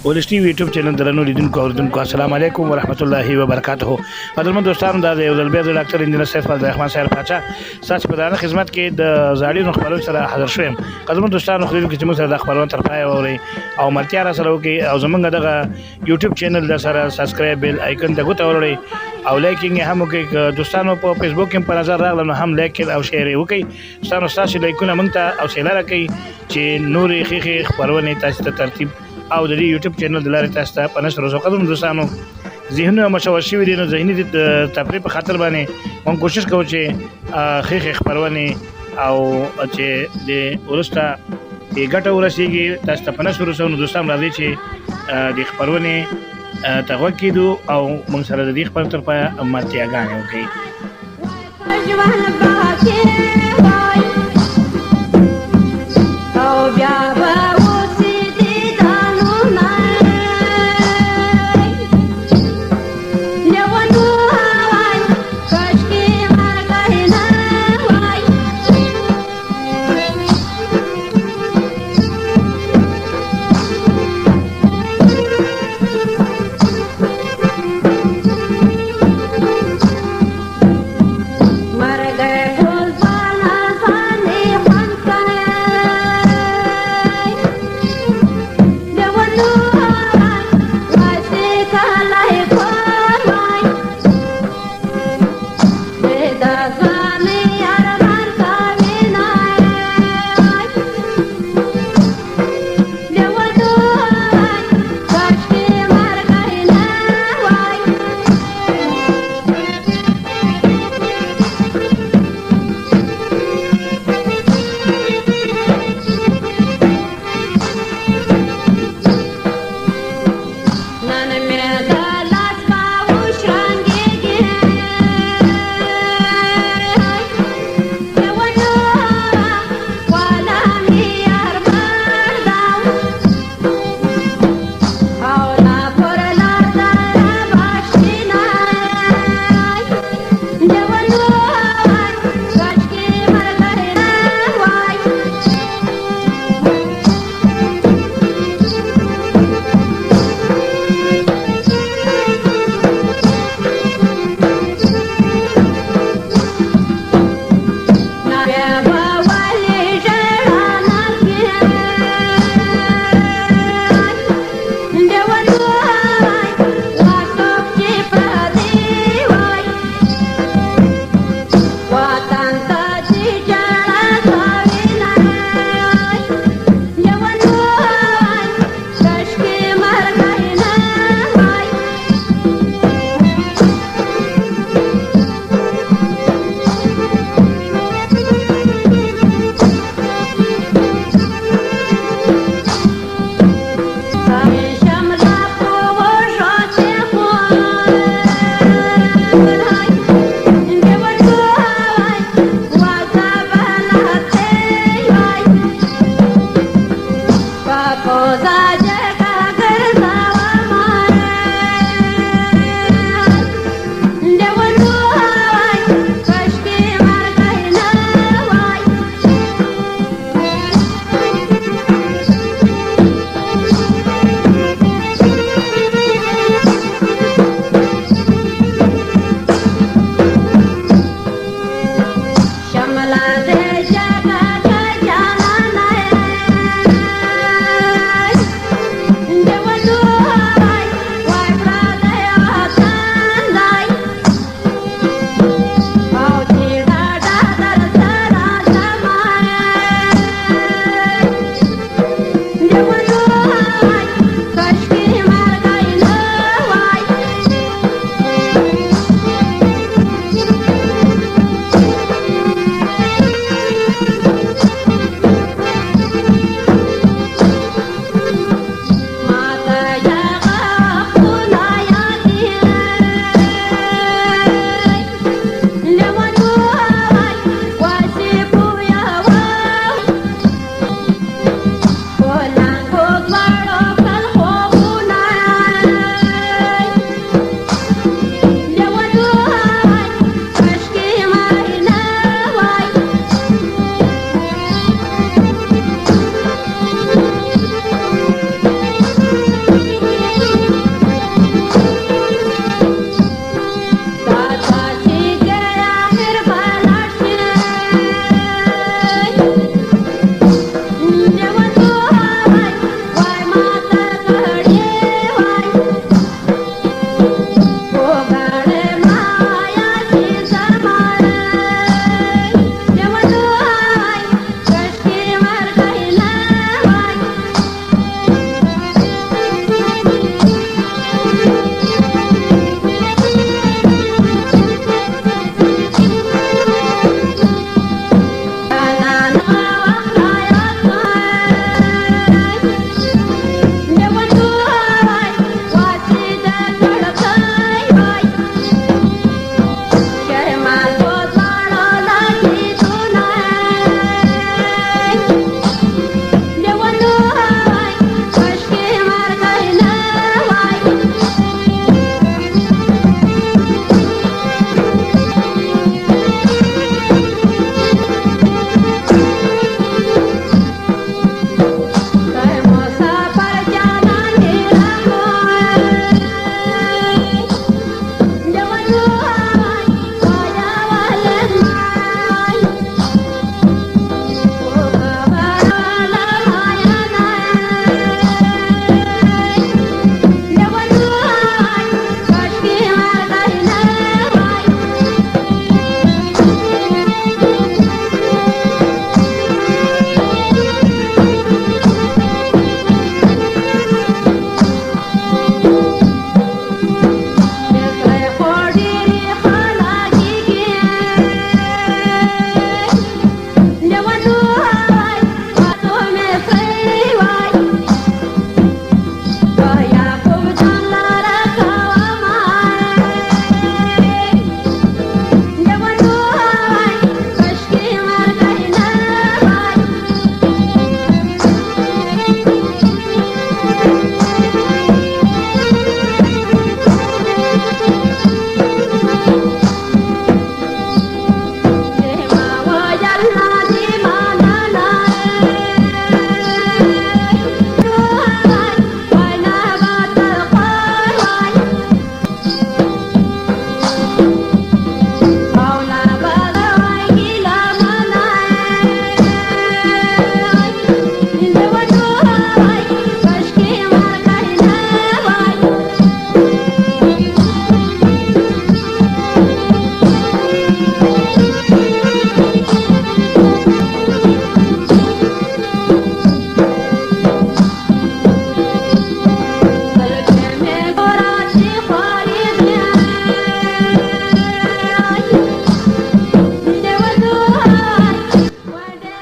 ولش ټي وی یوټیوب چینل درنو لیدونکو اوریدونکو السلام علیکم ورحمت الله وبرکاته. قدرمن دوستانو دا یو ځل بیا د ډاکټر انجنیر سید فضل الرحمن صاحب پاچا ساس په دغه خدمت کې د زاړي خبرو سره حاضر شوم. قدرمن دوستانو خو دې چې موږ سره د خبرونو تر پای اوري او ملتیا را سره وکي او زمونږ دغه یوټیوب چینل د سره سبسکرایب بیل آیکن ته غوته ورولي او لایکینګ هم وکي. دوستانو په فیسبوک کې په نظر راغلم هم لایک او شیر وکي. دوستانو تاسو لایکونه مونږ ته او شیر راکړئ چې نورې خيخي خبرونه تاسو ته ترتیب او د یوټیوب چینل د لارې تاسو ته په نشر وسو. قدم دوستانو ذهنونه مشوش شوي دي نو ذهني تفریح په خاطر باندې موږ کوشش کوو چې خيخي خبرونه او چې د ورسته ګټه ورسیږي تاسو ته په نشر وسو. نو دوستان راځي چې د خبرونه تغوږ کیدو او موږ سره د دې خبرو تر پای ماتیاګانې وکړي.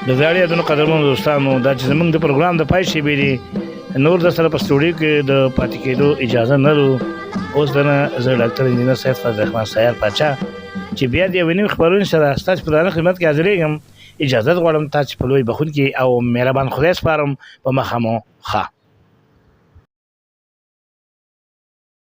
د زاړه یادونو قدرمنو دوستانو دا چې زمونږ د پروګرام د پای شی بیري نور د سره په سټوډیو کې د پاتې کېدو اجازه نه لرو. اوس دنه زه ډاکټر انجینر سید فضل الرحمن سیار پاچا چې بیا د یو نیم خبرونه سره ستاسو په درنه خدمت کې حاضرېږم. اجازه غواړم تاسو په لوی بخون کې او مهربان خدای سپارم په مخامو ښه.